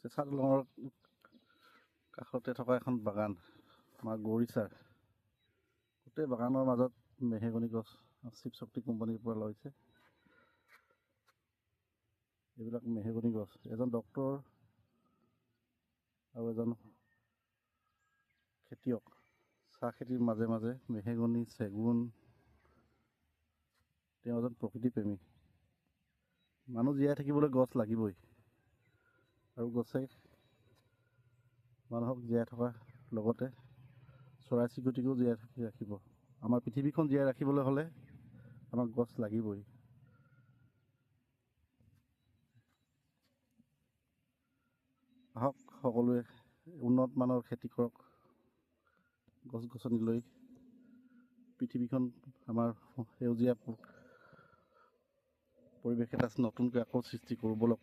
চেঁচা দলঙৰ কাষতে থকা এখন বাগান, আমাৰ গৰিচাৰ। গোটেই বাগানৰ মাজত মেহগনি গছ শিৱ শক্তি কোম্পানীৰ পৰা লৈছে। এইবিলাক মেহগনি গছ। এজন ডক্তৰ আৰু এজন খেতিয়ক চাহ খেতিৰ মাজে মাজে মেহগনি, চেগুন, তেওঁ এজন প্ৰকৃতিপ্ৰেমী। মানুহ জীয়াই থাকিবলৈ গছ লাগিবই, আৰু গছে মানুহক জীয়াই থকাৰ লগতে চৰাই চিৰিকটিকো জীয়াই ৰাখিব। আমাৰ পৃথিৱীখন জীয়াই ৰাখিবলৈ হ'লে আমাক গছ লাগিবই। আহক সকলোৱে উন্নত মানৰ খেতি কৰক, গছ গছনি লৈ পৃথিৱীখন আমাৰ সেউজীয়া পৰিৱেশ এটা নতুনকৈ আকৌ সৃষ্টি কৰোঁ ব'লক।